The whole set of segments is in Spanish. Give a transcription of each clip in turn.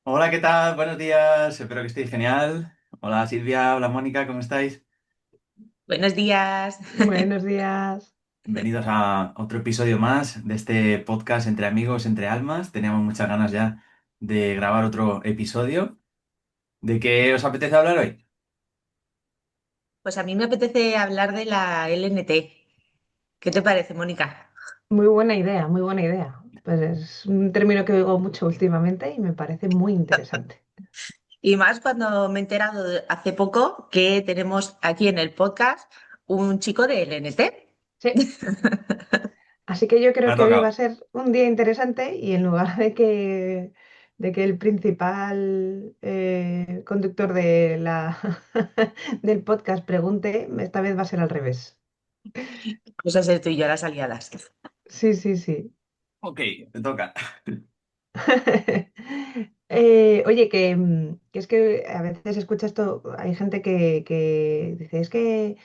Hola, ¿qué tal? Buenos días, espero que estéis genial. Hola Silvia, hola Mónica, ¿cómo estáis? Buenos días. Eh, Buenos días. Bienvenidos a otro episodio más de este podcast entre amigos, entre almas. Teníamos muchas ganas ya de grabar otro episodio. ¿De qué os apetece hablar hoy? Pues a mí me apetece hablar de la LNT. ¿Qué te parece, Mónica? Muy buena idea, muy buena idea. Pues es un término que oigo mucho últimamente y me parece muy interesante. Y más cuando me he enterado hace poco que tenemos aquí en el podcast un chico de LNT. Sí, así que yo Me creo ha que hoy va a tocado. ser un día interesante y en lugar de que el principal conductor del podcast pregunte, esta vez va a ser al revés. Cosas de tú y yo las aliadas. Sí, sí, sí. Ok, me toca. Oye, que es que a veces escucha esto, hay gente que dice, es que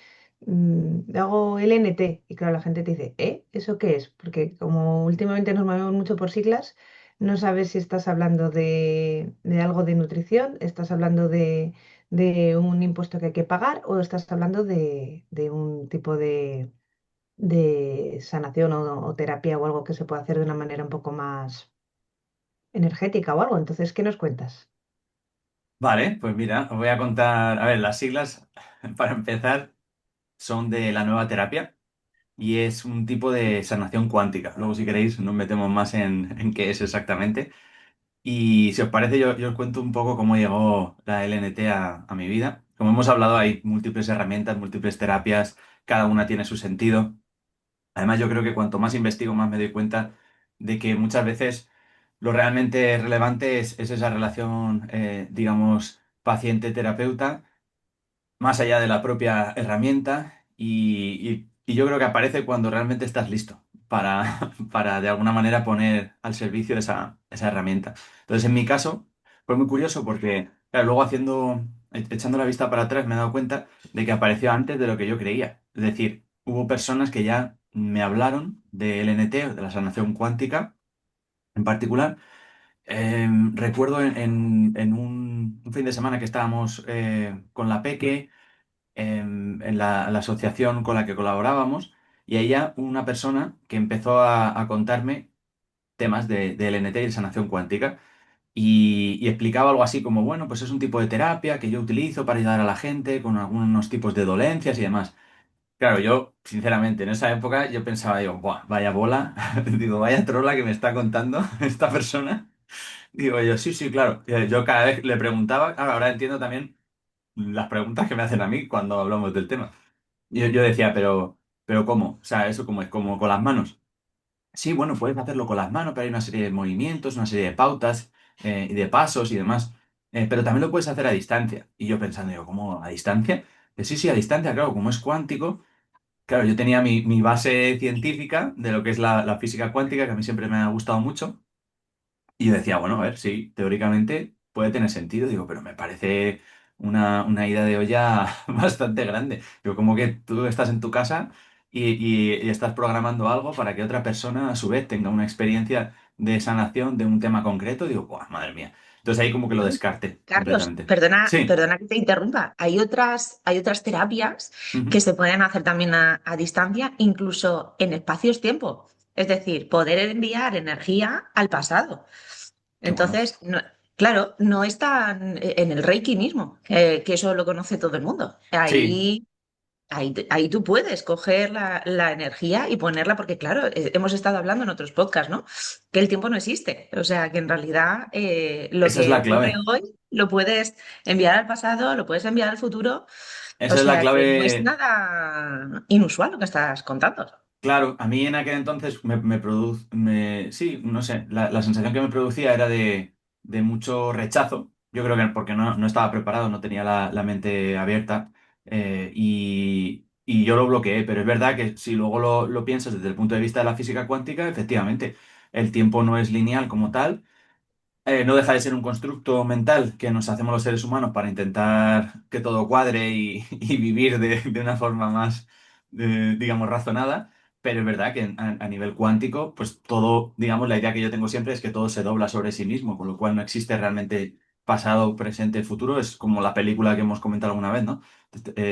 hago LNT, y claro, la gente te dice, ¿Eso qué es? Porque como últimamente nos movemos mucho por siglas, no sabes si estás hablando de algo de nutrición, estás hablando de un impuesto que hay que pagar o estás hablando de un tipo de sanación o terapia o algo que se puede hacer de una manera un poco más energética o algo. Entonces, ¿qué nos cuentas? Vale, pues mira, os voy a contar. A ver, las siglas, para empezar, son de la nueva terapia y es un tipo de sanación cuántica. Luego, si queréis, nos metemos más en qué es exactamente. Y si os parece, yo os cuento un poco cómo llegó la LNT a mi vida. Como hemos hablado, hay múltiples herramientas, múltiples terapias, cada una tiene su sentido. Además, yo creo que cuanto más investigo, más me doy cuenta de que muchas veces lo realmente relevante es esa relación, digamos, paciente-terapeuta más allá de la propia herramienta y yo creo que aparece cuando realmente estás listo para de alguna manera poner al servicio esa herramienta. Entonces, en mi caso, fue muy curioso porque claro, luego echando la vista para atrás me he dado cuenta de que apareció antes de lo que yo creía. Es decir, hubo personas que ya me hablaron de LNT, o de la sanación cuántica en particular. Recuerdo en un fin de semana que estábamos con la Peque en la asociación con la que colaborábamos y ella una persona que empezó a contarme temas de LNT y de sanación cuántica y explicaba algo así como, bueno, pues es un tipo de terapia que yo utilizo para ayudar a la gente con algunos tipos de dolencias y demás. Claro, yo, sinceramente, en esa época yo pensaba, digo, "Buah, vaya bola, digo, vaya trola que me está contando esta persona". Digo yo, sí, sí, claro. Yo cada vez le preguntaba, claro, ahora entiendo también las preguntas que me hacen a mí cuando hablamos del tema. Yo decía, pero ¿cómo? O sea, eso como es como con las manos. Sí, bueno, puedes hacerlo con las manos, pero hay una serie de movimientos, una serie de pautas y de pasos y demás. Pero también lo puedes hacer a distancia. Y yo pensando, digo, ¿cómo a distancia? Sí, sí, a distancia, claro, como es cuántico. Claro, yo tenía mi base científica de lo que es la física cuántica, que a mí siempre me ha gustado mucho. Y yo decía, bueno, a ver, sí, teóricamente puede tener sentido, digo, pero me parece una ida de olla bastante grande. Digo, como que tú estás en tu casa y estás programando algo para que otra persona a su vez tenga una experiencia de sanación de un tema concreto, digo, ¡buah, madre mía! Entonces ahí como que lo descarté Carlos, completamente. perdona, Sí. perdona que te interrumpa. Hay otras terapias que Ujú. se pueden hacer también a distancia, incluso en espacios-tiempo. Es decir, poder enviar energía al pasado. Qué bueno. Entonces, claro, no está en el Reiki mismo, que eso lo conoce todo el mundo. Sí, Ahí tú puedes coger la energía y ponerla, porque claro, hemos estado hablando en otros podcasts, ¿no? Que el tiempo no existe. O sea, que en realidad lo esa es que la ocurre clave. hoy lo puedes enviar al pasado, lo puedes enviar al futuro. O Esa es la sea, que no es clave. nada inusual lo que estás contando. Claro, a mí en aquel entonces me produce, sí, no sé, la sensación que me producía era de mucho rechazo. Yo creo que porque no estaba preparado, no tenía la mente abierta y yo lo bloqueé, pero es verdad que si luego lo piensas desde el punto de vista de la física cuántica, efectivamente, el tiempo no es lineal como tal, no deja de ser un constructo mental que nos hacemos los seres humanos para intentar que todo cuadre y vivir de una forma más, digamos, razonada. pero es verdad que a nivel cuántico, pues todo, digamos, la idea que yo tengo siempre es que todo se dobla sobre sí mismo, con lo cual no existe realmente pasado, presente, futuro. Es como la película que hemos comentado alguna vez, ¿no?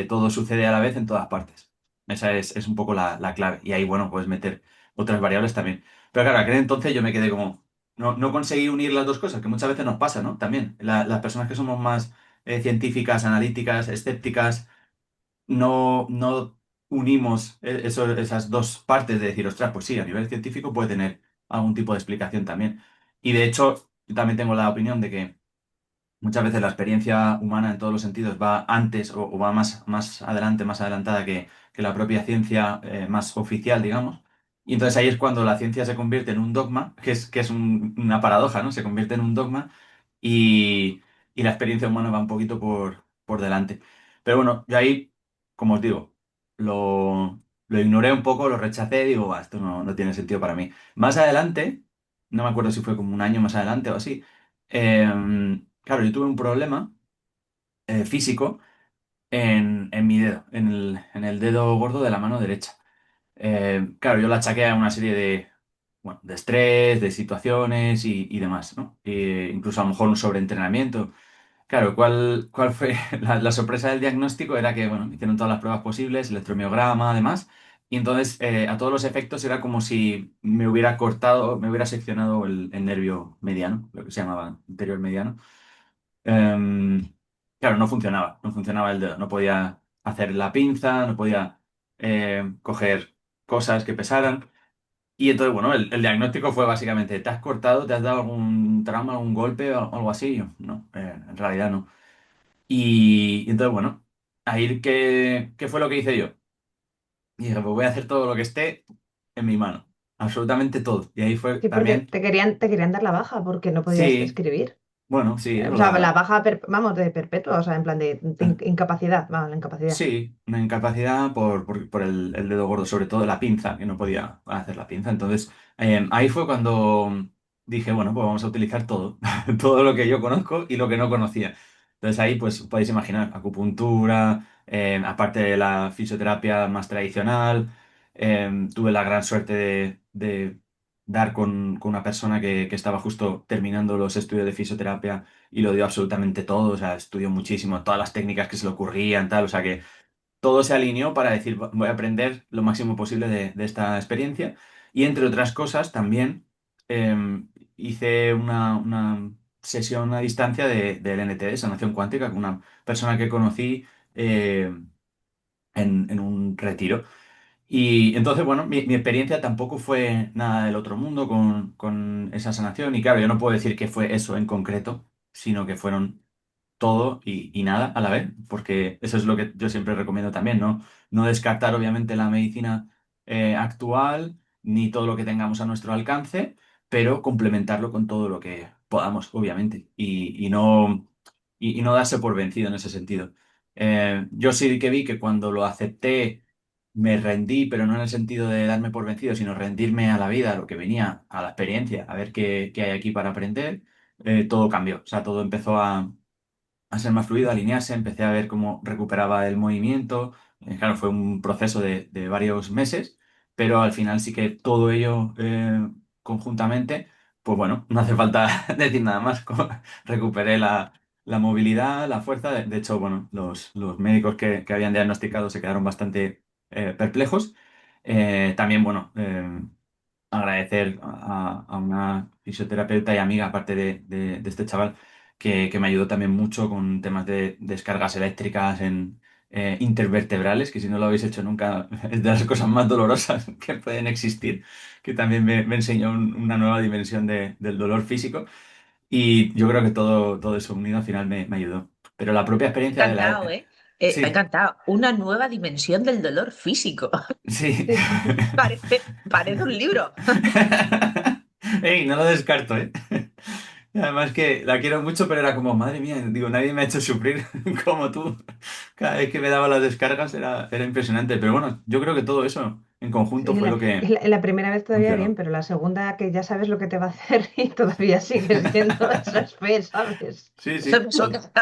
Todo sucede a la vez en todas partes. Esa es un poco la clave. Y ahí, bueno, puedes meter otras variables también. Pero claro, aquel entonces yo me quedé como, no conseguí unir las dos cosas, que muchas veces nos pasa, ¿no? También, las personas que somos más científicas, analíticas, escépticas, no unimos esas dos partes de decir, ostras, pues sí, a nivel científico puede tener algún tipo de explicación también. Y de hecho, yo también tengo la opinión de que muchas veces la experiencia humana en todos los sentidos va antes o va más adelante, más adelantada que la propia ciencia más oficial, digamos. Y entonces ahí es cuando la ciencia se convierte en un dogma, que es una paradoja, ¿no? Se convierte en un dogma y, y la experiencia humana va un poquito por delante. Pero bueno, yo ahí, como os digo, lo ignoré un poco, lo rechacé, digo, "Buah, esto no tiene sentido para mí". Más adelante, no me acuerdo si fue como un año más adelante o así, claro, yo tuve un problema físico en mi dedo, en el dedo gordo de la mano derecha. Claro, yo la achaqué a una serie bueno, de estrés, de situaciones y demás, ¿no? Incluso a lo mejor un sobreentrenamiento. Claro, ¿cuál fue la sorpresa del diagnóstico? Era que, bueno, me hicieron todas las pruebas posibles, electromiograma, además, y entonces a todos los efectos era como si me hubiera cortado, me hubiera seccionado el nervio mediano, lo que se llamaba anterior mediano. Em, claro, no funcionaba el dedo, no podía hacer la pinza, no podía coger cosas que pesaran. Y entonces, bueno, el diagnóstico fue básicamente, ¿te has cortado? ¿Te has dado algún trauma, algún golpe o algo así? Y yo, no, en realidad no. Y entonces, bueno, ahí, ¿qué fue lo que hice yo? Y dije, pues voy a hacer todo lo que esté en mi mano, absolutamente todo. Y ahí fue Sí, porque también, te querían dar la baja porque no podías sí, escribir. bueno, sí, O sea, la baja, vamos, de perpetua, o sea, en plan de incapacidad, vamos, la incapacidad. Sí, una incapacidad por el dedo gordo, sobre todo la pinza, que no podía hacer la pinza. Entonces, ahí fue cuando dije, bueno, pues vamos a utilizar todo, todo lo que yo conozco y lo que no conocía. Entonces ahí, pues podéis imaginar, acupuntura, aparte de la fisioterapia más tradicional, tuve la gran suerte de dar con una persona que estaba justo terminando los estudios de fisioterapia y lo dio absolutamente todo, o sea, estudió muchísimo, todas las técnicas que se le ocurrían, tal, o sea que todo se alineó para decir, Voy a aprender lo máximo posible de esta experiencia". Y entre otras cosas, también hice una sesión a distancia del NT, de sanación cuántica, con una persona que conocí eh, en un retiro. Y entonces, bueno, mi experiencia tampoco fue nada del otro mundo con esa sanación. Y claro, yo no puedo decir que fue eso en concreto, sino que fueron todo y nada a la vez, porque eso es lo que yo siempre recomiendo también, ¿no? No descartar obviamente la medicina actual ni todo lo que tengamos a nuestro alcance, pero complementarlo con todo lo que podamos, obviamente, y no darse por vencido en ese sentido. Yo sí que vi que cuando lo acepté me rendí, pero no en el sentido de darme por vencido, sino rendirme a la vida, a lo que venía, a la experiencia, a ver qué hay aquí para aprender. Todo cambió, o sea, todo empezó a ser más fluido, a alinearse, empecé a ver cómo recuperaba el movimiento. Claro, fue un proceso de varios meses, pero al final sí que todo ello conjuntamente, pues bueno, no hace falta decir nada más. Recuperé la movilidad, la fuerza. De hecho, bueno, los médicos que habían diagnosticado se quedaron bastante perplejos. También, bueno, agradecer a una fisioterapeuta y amiga, aparte de este chaval, que me ayudó también mucho con temas de descargas eléctricas en intervertebrales, que si no lo habéis hecho nunca es de las cosas más dolorosas que pueden existir, que también me enseñó una nueva dimensión del dolor físico. Y yo creo que todo eso unido al final me ayudó. Pero la propia experiencia de Encantado, la... ¿eh? Me ha Sí, encantado. Una nueva dimensión del dolor físico. sí. Sí, sí, sí. Parece un libro. Ey, no lo descarto, ¿eh? Además que la quiero mucho, pero era como, madre mía, digo, nadie me ha hecho sufrir como tú. Cada vez que me daba las descargas era impresionante. Pero bueno, yo creo que todo eso en conjunto Sí, fue lo en que la, en la primera vez todavía bien, funcionó. pero la segunda que ya sabes lo que te va a hacer y todavía sigue siendo eso es fe, ¿sabes? Sí, Eso sí, me suena.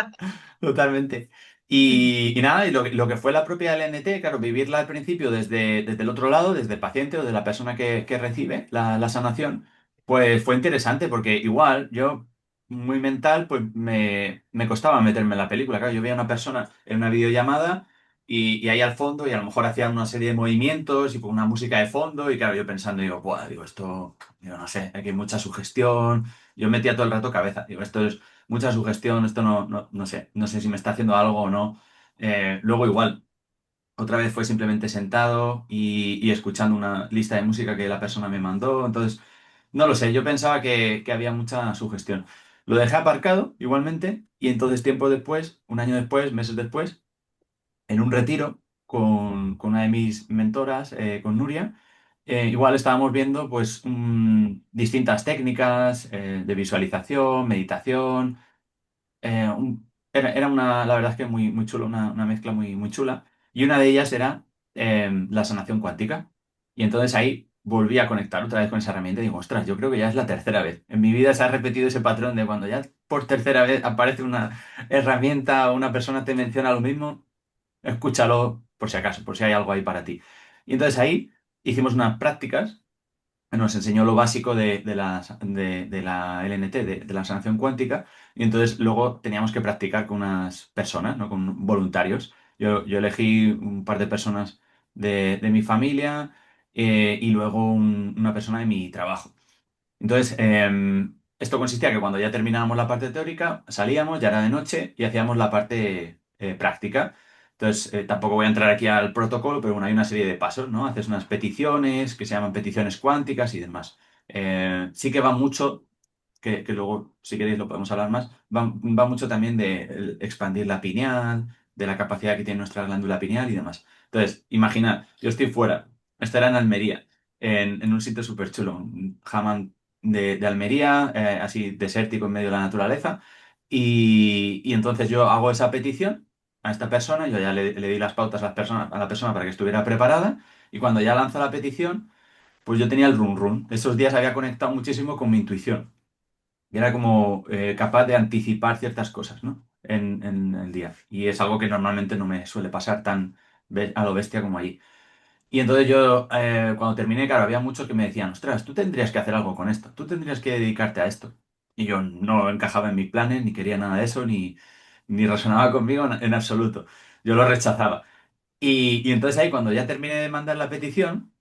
totalmente. Y nada, y lo que fue la propia LNT, claro, vivirla al principio desde el otro lado, desde el paciente o de la persona que recibe la sanación, pues fue interesante porque igual yo, muy mental, pues me costaba meterme en la película. Claro, yo veía a una persona en una videollamada y ahí al fondo y a lo mejor hacían una serie de movimientos y con una música de fondo y claro, yo pensando, digo, Buah, digo, esto, digo, no sé, aquí hay mucha sugestión. Yo metía todo el rato cabeza, digo, esto es mucha sugestión, esto no sé, no sé si me está haciendo algo o no. Luego igual, otra vez fue simplemente sentado y escuchando una lista de música que la persona me mandó, entonces, no lo sé, yo pensaba que había mucha sugestión. Lo dejé aparcado igualmente y entonces tiempo después, un año después, meses después, en un retiro con una de mis mentoras, con Nuria, igual estábamos viendo pues distintas técnicas de visualización, meditación, era una, la verdad es que muy, muy chulo, una mezcla muy, muy chula. Y una de ellas era la sanación cuántica. Y entonces ahí volví a conectar otra vez con esa herramienta y digo, ostras, yo creo que ya es la tercera vez. En mi vida se ha repetido ese patrón de cuando ya por tercera vez aparece una herramienta o una persona te menciona lo mismo, escúchalo por si acaso, por si hay algo ahí para ti. Y entonces ahí hicimos unas prácticas, nos enseñó lo básico de la LNT, de la sanación cuántica, y entonces luego teníamos que practicar con unas personas, ¿no? Con voluntarios. Yo elegí un par de personas de mi familia y luego una persona de mi trabajo. Entonces, esto consistía que cuando ya terminábamos la parte teórica, salíamos, ya era de noche, y hacíamos la parte práctica. Entonces, tampoco voy a entrar aquí al protocolo, pero bueno, hay una serie de pasos, ¿no? Haces unas peticiones que se llaman peticiones cuánticas y demás. Sí que va mucho, que luego, si queréis, lo podemos hablar más, va mucho también de expandir la pineal, de la capacidad que tiene nuestra glándula pineal y demás. Entonces, imaginad, yo estoy fuera, esto era en Almería, en un sitio súper chulo, un hammam de Almería, así desértico en medio de la naturaleza. Y entonces yo hago esa petición a esta persona, yo ya le di las pautas a a la persona para que estuviera preparada, y cuando ya lanza la petición, pues yo tenía el run run. Esos días había conectado muchísimo con mi intuición. Y era como capaz de anticipar ciertas cosas, ¿no? En el día. Y es algo que normalmente no me suele pasar tan a lo bestia como allí. Y entonces yo, cuando terminé, claro, había muchos que me decían, ostras, tú tendrías que hacer algo con esto, tú tendrías que dedicarte a esto. Y yo no encajaba en mis planes, ni quería nada de eso, ni resonaba conmigo en absoluto. Yo lo rechazaba. Y entonces ahí, cuando ya terminé de mandar la petición,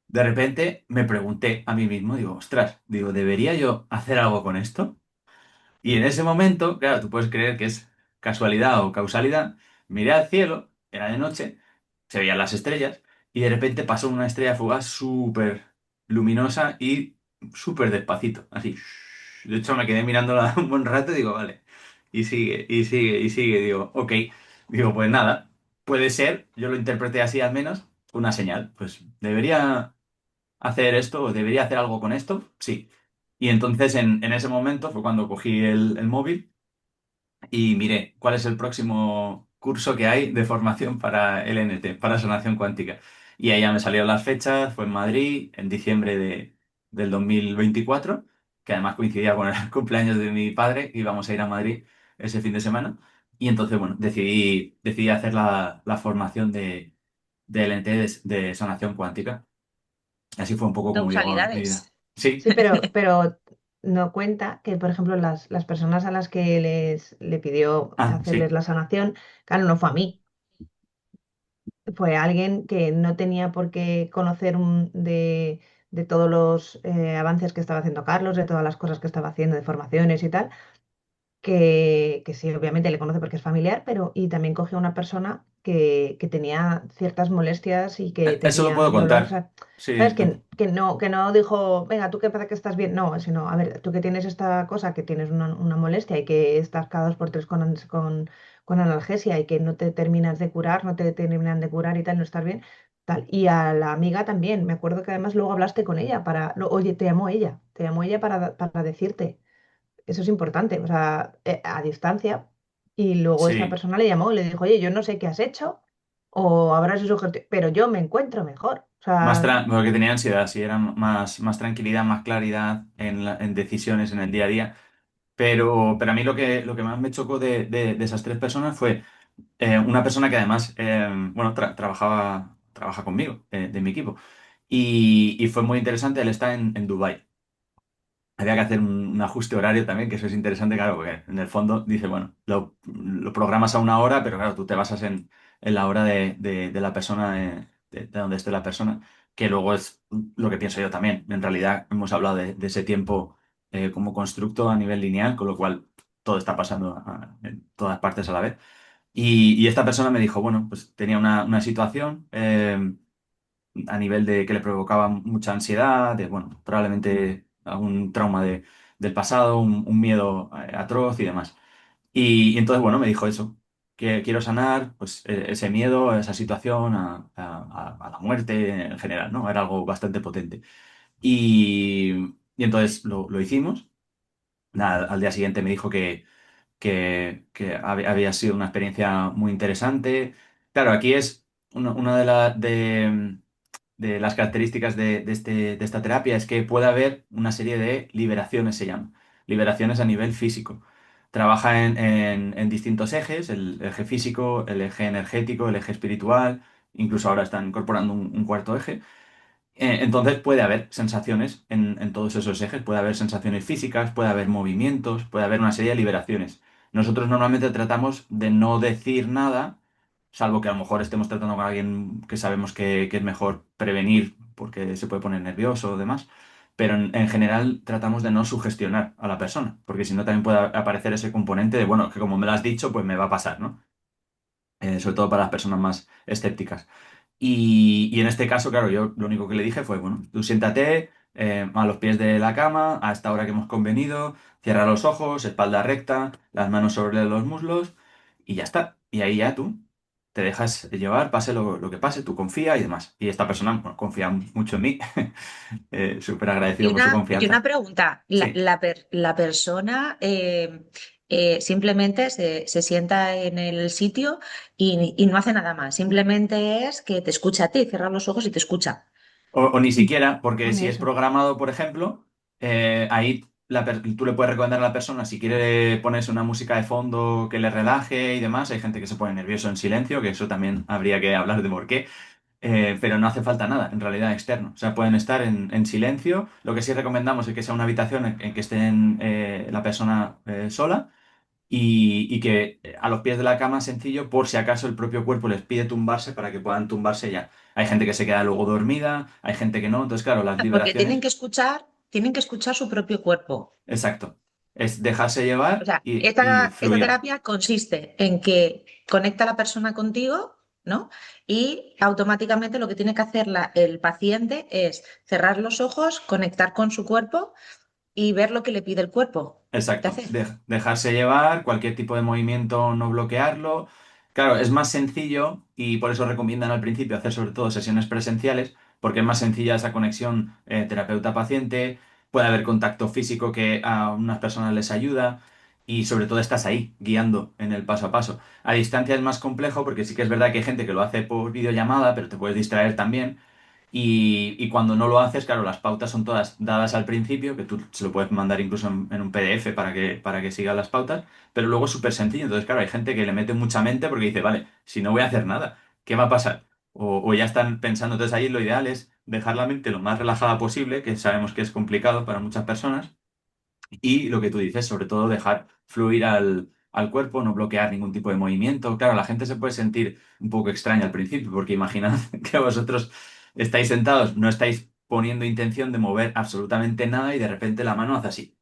de repente me pregunté a mí mismo, digo, ostras, digo, ¿debería yo hacer algo con esto? Y en ese momento, claro, tú puedes creer que es casualidad o causalidad, miré al cielo, era de noche, se veían las estrellas, y de repente pasó una estrella fugaz súper luminosa y súper despacito, así. De hecho, me quedé mirándola un buen rato y digo, vale, y sigue, y sigue, y sigue, digo, ok, digo, pues nada, puede ser, yo lo interpreté así al menos, una señal, pues debería hacer esto o debería hacer algo con esto, sí. Y entonces en ese momento fue cuando cogí el móvil y miré cuál es el próximo curso que hay de formación para LNT, para sanación cuántica. Y ahí ya me salieron las fechas, fue en Madrid, en diciembre del 2024, que además coincidía con el cumpleaños de mi padre, íbamos a ir a Madrid ese fin de semana. Y entonces, bueno, decidí hacer la formación de LNT de sanación cuántica. Así fue un poco como llegó mi vida. Causalidades. Sí. Sí, pero no cuenta que, por ejemplo, las personas a las que le pidió Ah, hacerles sí. la sanación, claro, no fue a mí, fue a alguien que no tenía por qué conocer de todos los avances que estaba haciendo Carlos, de todas las cosas que estaba haciendo, de formaciones y tal, que sí, obviamente le conoce porque es familiar, pero y también cogió a una persona que tenía ciertas molestias y que Eso lo tenía puedo dolor, o contar. sea, Sí, ¿sabes? Que no dijo, venga, tú qué pasa que estás bien, no, sino, a ver, tú que tienes esta cosa, que tienes una molestia y que estás cada 2 por 3 con analgesia y que no te terminas de curar, no te terminan de curar y tal, no estás bien. Tal. Y a la amiga también, me acuerdo que además luego hablaste con ella oye, te llamó ella para decirte. Eso es importante, o sea, a distancia. Y luego esta sí. persona le llamó y le dijo, oye, yo no sé qué has hecho o habrás hecho pero yo me encuentro mejor. O sea, Porque tenía ansiedad, sí, era más tranquilidad, más claridad en decisiones en el día a día. Pero a mí lo que más me chocó de esas tres personas fue Una persona que además, bueno, trabaja conmigo, de mi equipo. Y fue muy interesante, él está en Dubái. Había que hacer un ajuste horario también, que eso es interesante, claro, porque en el fondo dice, bueno, lo programas a una hora, pero claro, tú te basas en la hora de la persona, de donde esté la persona, que luego es lo que pienso yo también. En realidad hemos hablado de ese tiempo como constructo a nivel lineal, con lo cual todo está pasando en todas partes a la vez. Y esta persona me dijo, bueno, pues tenía una situación a nivel de que le provocaba mucha ansiedad, de, bueno, probablemente algún trauma del pasado, un miedo atroz y demás. Y entonces, bueno, me dijo eso, que quiero sanar pues ese miedo, esa situación, a la muerte en general, ¿no? Era algo bastante potente. Y entonces lo hicimos. Nada, al día siguiente me dijo que había sido una experiencia muy interesante. Claro, aquí es una de las características de esta terapia es que puede haber una serie de liberaciones, se llama. Liberaciones a nivel físico. Trabaja en distintos ejes, el eje físico, el eje energético, el eje espiritual, incluso ahora están incorporando un cuarto eje. Entonces puede haber sensaciones en todos esos ejes, puede haber sensaciones físicas, puede haber movimientos, puede haber una serie de liberaciones. Nosotros normalmente tratamos de no decir nada, salvo que a lo mejor estemos tratando con alguien que sabemos que es mejor prevenir porque se puede poner nervioso o demás, pero en general tratamos de no sugestionar a la persona, porque si no también puede aparecer ese componente de, bueno, que como me lo has dicho, pues me va a pasar, ¿no? Sobre todo para las personas más escépticas. Y en este caso, claro, yo lo único que le dije fue, bueno, tú siéntate a los pies de la cama, a esta hora que hemos convenido, cierra los ojos, espalda recta, las manos sobre los muslos y ya está. Y ahí ya tú te dejas llevar, pase lo que pase, tú confía y demás. Y esta persona, bueno, confía mucho en mí, súper agradecido por su Y una confianza. pregunta, Sí. la persona simplemente se sienta en el sitio y no hace nada más, simplemente es que te escucha a ti, cierra los ojos y te escucha. O ni siquiera, porque Pone si es eso. programado, por ejemplo, ahí tú le puedes recomendar a la persona si quiere ponerse una música de fondo que le relaje y demás. Hay gente que se pone nervioso en silencio, que eso también habría que hablar de por qué. Pero no hace falta nada, en realidad, externo. O sea, pueden estar en silencio. Lo que sí recomendamos es que sea una habitación en que estén la persona sola y que a los pies de la cama, sencillo, por si acaso el propio cuerpo les pide tumbarse para que puedan tumbarse ya. Hay gente que se queda luego dormida, hay gente que no. Entonces, claro, las Porque liberaciones, tienen que escuchar su propio cuerpo. exacto. Es dejarse O llevar sea, y esta fluir. terapia consiste en que conecta a la persona contigo, ¿no? Y automáticamente lo que tiene que hacer el paciente es cerrar los ojos, conectar con su cuerpo y ver lo que le pide el cuerpo. ¿Te Exacto, hace? dejarse llevar, cualquier tipo de movimiento no bloquearlo. Claro, es más sencillo y por eso recomiendan al principio hacer sobre todo sesiones presenciales, porque es más sencilla esa conexión terapeuta-paciente, puede haber contacto físico que a unas personas les ayuda y sobre todo estás ahí, guiando en el paso a paso. A distancia es más complejo porque sí que es verdad que hay gente que lo hace por videollamada, pero te puedes distraer también. Y cuando no lo haces, claro, las pautas son todas dadas al principio, que tú se lo puedes mandar incluso en un PDF para que siga las pautas, pero luego es súper sencillo. Entonces, claro, hay gente que le mete mucha mente porque dice, vale, si no voy a hacer nada, ¿qué va a pasar? O ya están pensando, entonces ahí lo ideal es dejar la mente lo más relajada posible, que sabemos que es complicado para muchas personas, y lo que tú dices, sobre todo dejar fluir al cuerpo, no bloquear ningún tipo de movimiento. Claro, la gente se puede sentir un poco extraña al principio, porque imaginad que vosotros estáis sentados, no estáis poniendo intención de mover absolutamente nada y de repente la mano hace así.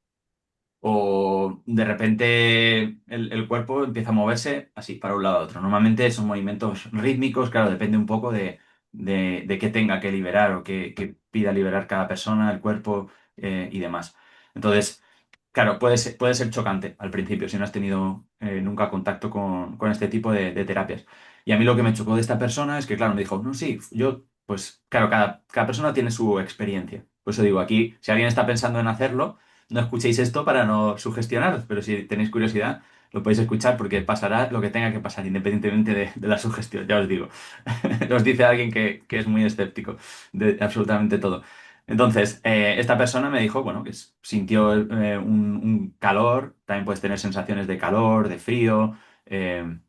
O de repente el cuerpo empieza a moverse así, para un lado a otro. Normalmente son movimientos rítmicos, claro, depende un poco de qué tenga que liberar o qué pida liberar cada persona, el cuerpo y demás. Entonces, claro, puede ser chocante al principio si no has tenido nunca contacto con este tipo de terapias. Y a mí lo que me chocó de esta persona es que, claro, me dijo, no, sí, yo, pues, claro, cada persona tiene su experiencia. Por eso digo, aquí, si alguien está pensando en hacerlo, no escuchéis esto para no sugestionaros, pero si tenéis curiosidad, lo podéis escuchar porque pasará lo que tenga que pasar, independientemente de la sugestión, ya os digo. Os dice alguien que es muy escéptico de absolutamente todo. Entonces, esta persona me dijo, bueno, que sintió un calor, también puedes tener sensaciones de calor, de frío, eh,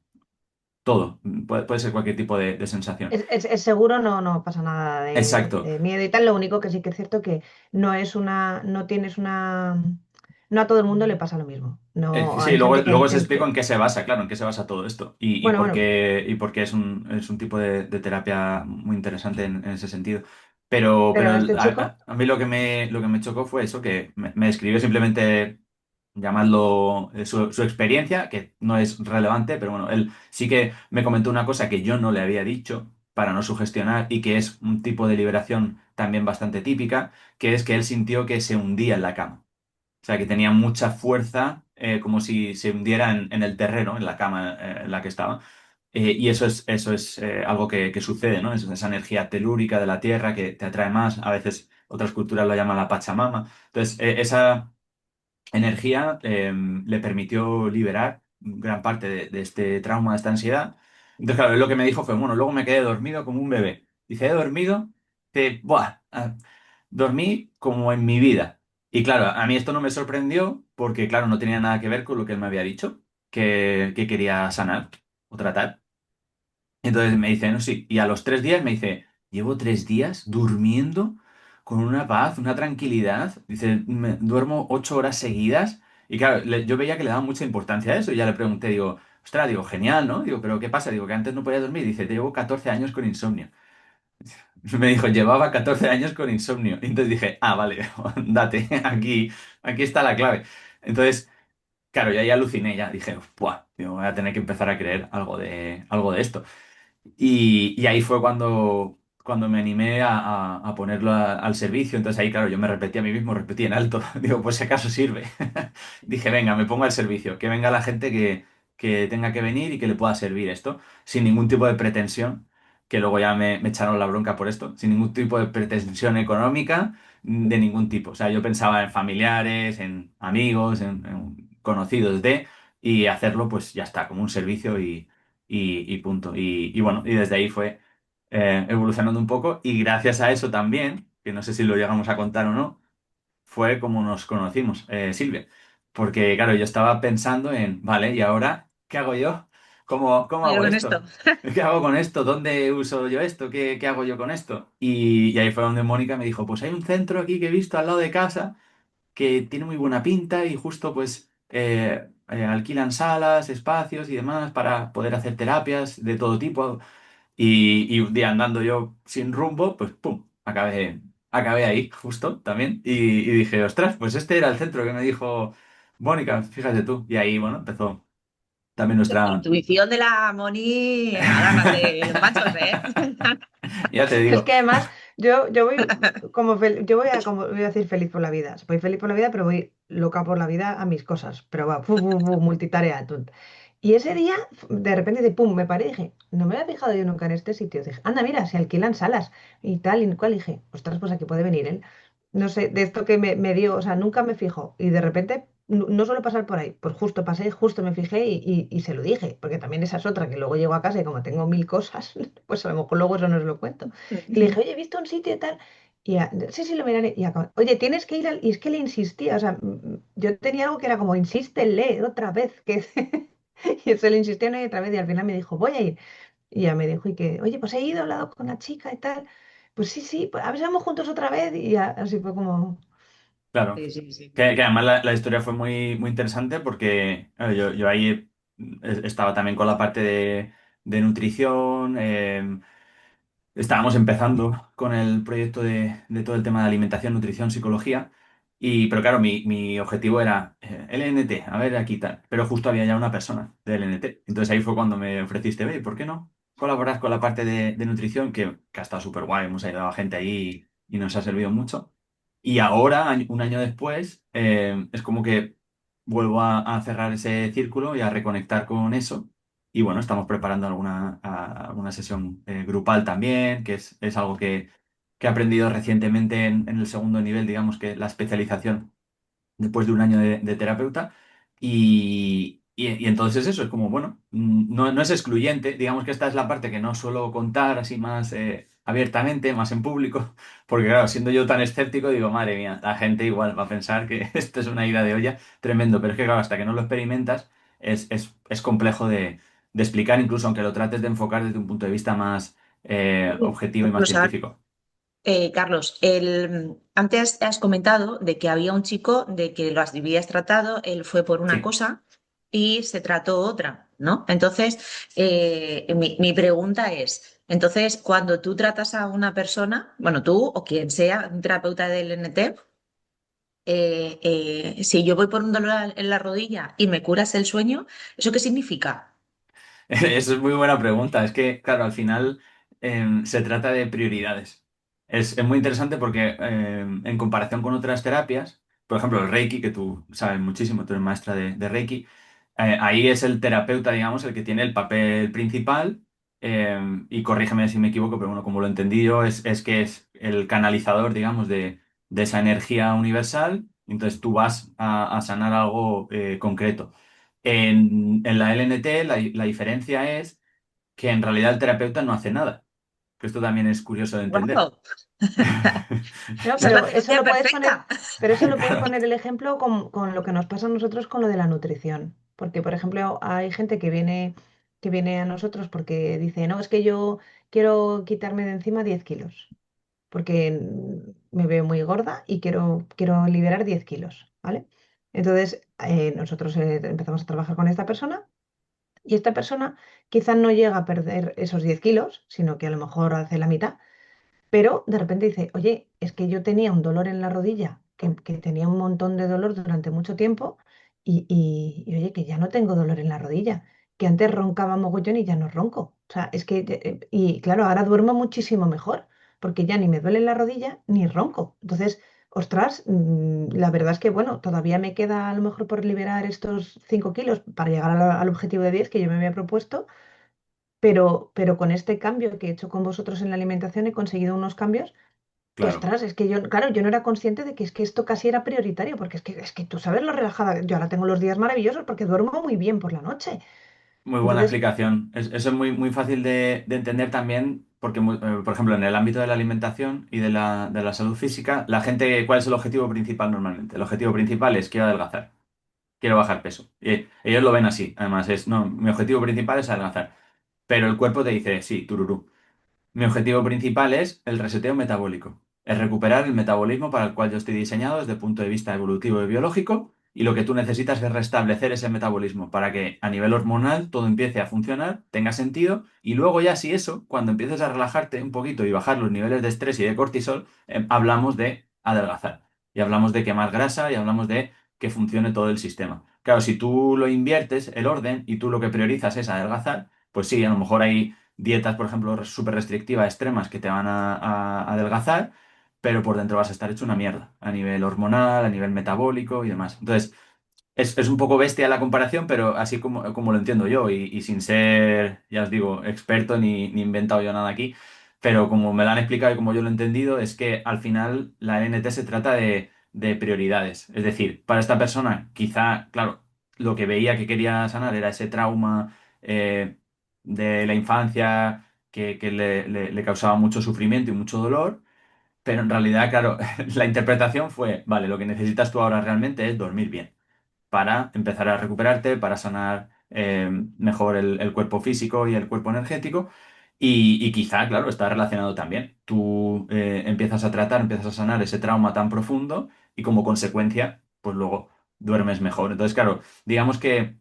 todo. Puede ser cualquier tipo de sensación. Es seguro, no, no pasa nada Exacto. de miedo y tal. Lo único que sí que es cierto que no tienes una, no a todo el mundo le pasa lo mismo. No, Sí, hay luego, gente que luego os dicen explico en que, qué se basa, claro, en qué se basa todo esto bueno, bueno, y por qué es un tipo de terapia muy interesante en ese sentido. Pero pero este chico, a mí lo que me chocó fue eso, que me describió simplemente, llamadlo, su experiencia, que no es relevante, pero bueno, él sí que me comentó una cosa que yo no le había dicho para no sugestionar y que es un tipo de liberación también bastante típica, que es que él sintió que se hundía en la cama. O sea, que tenía mucha fuerza, como si se hundiera en el terreno, en la cama en la que estaba. Y eso es algo que sucede, ¿no? Es esa energía telúrica de la tierra que te atrae más. A veces otras culturas lo llaman la Pachamama. Entonces, esa energía le permitió liberar gran parte de este trauma, de esta ansiedad. Entonces, claro, él lo que me dijo fue, bueno, luego me quedé dormido como un bebé. Dice, he dormido, buah, dormí como en mi vida. Y claro, a mí esto no me sorprendió porque, claro, no tenía nada que ver con lo que él me había dicho, que quería sanar o tratar. Entonces me dice, no, sí. Y a los 3 días me dice, llevo 3 días durmiendo con una paz, una tranquilidad. Dice, duermo 8 horas seguidas. Y claro, yo veía que le daba mucha importancia a eso. Y ya le pregunté, digo, ostras, digo, genial, ¿no? Digo, pero ¿qué pasa? Digo, que antes no podía dormir. Dice, te llevo 14 años con insomnio. Me dijo, llevaba 14 años con insomnio. Y entonces dije, ah, vale, date, aquí está la clave. Entonces, claro, ya ahí aluciné, ya dije, buah, digo, voy a tener que empezar a creer algo de esto. Y ahí fue cuando me animé a ponerlo al servicio. Entonces ahí, claro, yo me repetí a mí mismo, repetí en alto. Digo, pues si acaso sirve. Dije, venga, me pongo al servicio, que venga la gente que tenga que venir y que le pueda servir esto, sin ningún tipo de pretensión, que luego ya me echaron la bronca por esto, sin ningún tipo de pretensión económica, de ningún tipo. O sea, yo pensaba en familiares, en amigos, en conocidos y hacerlo pues ya está, como un servicio y punto. Y bueno, y desde ahí fue evolucionando un poco y gracias a eso también, que no sé si lo llegamos a contar o no, fue como nos conocimos, Silvia. Porque claro, yo estaba pensando en, vale, ¿y ahora qué hago yo? ¿Cómo Pero hago con esto. esto? ¿Qué hago con esto? ¿Dónde uso yo esto? ¿Qué hago yo con esto? Y ahí fue donde Mónica me dijo, pues hay un centro aquí que he visto al lado de casa que tiene muy buena pinta y justo pues alquilan salas, espacios y demás para poder hacer terapias de todo tipo. Y un día andando yo sin rumbo, pues pum, acabé ahí justo también. Y dije, ostras, pues este era el centro que me dijo Mónica, fíjate tú. Y ahí, bueno, empezó también La nuestra... intuición de la Moni a ganarse los machos, ¿eh? Ya te es digo, que además yo voy como yo voy a como voy a decir feliz por la vida. Voy feliz por la vida, pero voy loca por la vida a mis cosas. Pero va, multitarea. Y ese día, de repente, pum, me paré y dije, no me había fijado yo nunca en este sitio. Dije, anda, mira, se alquilan salas y tal y cual. Y dije, ostras, pues aquí puede venir él. No sé, de esto que me dio, o sea, nunca me fijo. Y de repente, no suelo pasar por ahí. Pues justo pasé, justo me fijé y se lo dije. Porque también esa es otra, que luego llego a casa y como tengo mil cosas, pues a lo mejor luego eso no os lo cuento. Y le dije, oye, he visto un sitio y tal. Y sí, sí, lo miraré. Y oye, tienes que ir al... Y es que le insistía, o sea, yo tenía algo que era como, insístele otra vez, que... Y se le insistía una y otra vez y al final me dijo, voy a ir. Y ya me dijo, y que, oye, pues he ido, he hablado con la chica y tal. Pues sí, sí, pues a ver si vamos juntos otra vez. Y ya, así fue como... claro. Sí, sí, sí. Que además la historia fue muy interesante porque claro, yo ahí estaba también con la parte de nutrición. Estábamos empezando con el proyecto de todo el tema de alimentación, nutrición, psicología, pero claro, mi objetivo era LNT, a ver aquí tal, pero justo había ya una persona de LNT. Entonces ahí fue cuando me ofreciste, ve, ¿por qué no colaborar con la parte de nutrición? Que ha estado súper guay, hemos ayudado a gente ahí y nos ha servido mucho. Y ahora, un año después, es como que vuelvo a cerrar ese círculo y a reconectar con eso y bueno, estamos preparando alguna sesión grupal también, que es algo que he aprendido recientemente en el segundo nivel, digamos que la especialización después de un año de terapeuta. Y entonces eso es como, bueno, no es excluyente, digamos que esta es la parte que no suelo contar así más abiertamente, más en público, porque claro, siendo yo tan escéptico, digo, madre mía, la gente igual va a pensar que esto es una ida de olla tremendo, pero es que claro, hasta que no lo experimentas es complejo de explicar, incluso aunque lo trates de enfocar desde un punto de vista más objetivo y más Incluso, científico. Carlos, antes has comentado de que había un chico de que lo habías tratado, él fue por una Sí. cosa y se trató otra, ¿no? Entonces, mi pregunta es, entonces, cuando tú tratas a una persona, bueno, tú o quien sea, un terapeuta del NT, si yo voy por un dolor en la rodilla y me curas el sueño, ¿eso qué significa? Eso es muy buena pregunta. Es que, claro, al final se trata de prioridades. Es muy interesante porque en comparación con otras terapias, por ejemplo, el Reiki, que tú sabes muchísimo, tú eres maestra de Reiki, ahí es el terapeuta, digamos, el que tiene el papel principal. Y corrígeme si me equivoco, pero bueno, como lo entendí yo, es que es el canalizador, digamos, de esa energía universal. Entonces tú vas a sanar algo concreto. En la LNT la diferencia es que en realidad el terapeuta no hace nada, que esto también es curioso de entender. ¡Wow! No, Esa es la pero eso terapia lo puedes poner, perfecta. pero eso lo puedes Claro, poner el ejemplo con lo que nos pasa a nosotros con lo de la nutrición. Porque, por ejemplo, hay gente que viene a nosotros porque dice, no, es que yo quiero quitarme de encima 10 kilos, porque me veo muy gorda y quiero liberar 10 kilos, ¿vale? Entonces, nosotros empezamos a trabajar con esta persona y esta persona quizá no llega a perder esos 10 kilos, sino que a lo mejor hace la mitad, pero de repente dice, oye, es que yo tenía un dolor en la rodilla, que tenía un montón de dolor durante mucho tiempo, y oye, que ya no tengo dolor en la rodilla, que antes roncaba mogollón y ya no ronco. O sea, es que, y claro, ahora duermo muchísimo mejor, porque ya ni me duele la rodilla ni ronco. Entonces, ostras, la verdad es que, bueno, todavía me queda a lo mejor por liberar estos 5 kilos para llegar al objetivo de 10 que yo me había propuesto, pero con este cambio que he hecho con vosotros en la alimentación he conseguido unos cambios que, claro. ostras, es que yo, claro, yo no era consciente de que es que esto casi era prioritario, porque es que tú sabes lo relajada, yo ahora tengo los días maravillosos porque duermo muy bien por la noche. Muy buena Entonces, explicación. Eso es muy fácil de entender también, porque, por ejemplo, en el ámbito de la alimentación y de la salud física, la gente, ¿cuál es el objetivo principal normalmente? El objetivo principal es quiero adelgazar, quiero bajar peso. Y ellos lo ven así, además, no, mi objetivo principal es adelgazar. Pero el cuerpo te dice, sí, tururú. Mi objetivo principal es el reseteo metabólico, es recuperar el metabolismo para el cual yo estoy diseñado desde el punto de vista evolutivo y biológico, y lo que tú necesitas es restablecer ese metabolismo para que a nivel hormonal todo empiece a funcionar, tenga sentido, y luego ya si eso, cuando empieces a relajarte un poquito y bajar los niveles de estrés y de cortisol, hablamos de adelgazar, y hablamos de quemar grasa, y hablamos de que funcione todo el sistema. Claro, si tú lo inviertes, el orden, y tú lo que priorizas es adelgazar, pues sí, a lo mejor hay dietas, por ejemplo, súper restrictivas, extremas, que te van a adelgazar, pero por dentro vas a estar hecho una mierda, a nivel hormonal, a nivel metabólico y demás. Entonces, es un poco bestia la comparación, pero así como lo entiendo yo, y sin ser, ya os digo, experto ni inventado yo nada aquí, pero como me lo han explicado y como yo lo he entendido, es que al final la NT se trata de prioridades. Es decir, para esta persona, quizá, claro, lo que veía que quería sanar era ese trauma de la infancia que le causaba mucho sufrimiento y mucho dolor. Pero en realidad, claro, la interpretación fue, vale, lo que necesitas tú ahora realmente es dormir bien para empezar a recuperarte, para sanar mejor el cuerpo físico y el cuerpo energético. Y quizá, claro, está relacionado también. Tú empiezas a tratar, empiezas a sanar ese trauma tan profundo y como consecuencia, pues luego duermes mejor. Entonces, claro, digamos que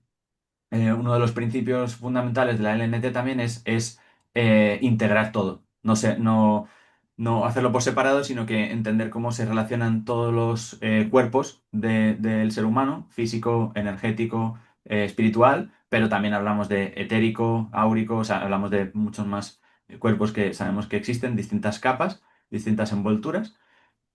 uno de los principios fundamentales de la LNT también es integrar todo. No sé, no hacerlo por separado, sino que entender cómo se relacionan todos los cuerpos del ser humano, físico, energético, espiritual, pero también hablamos de etérico, áurico, o sea, hablamos de muchos más cuerpos que sabemos que existen, distintas capas, distintas envolturas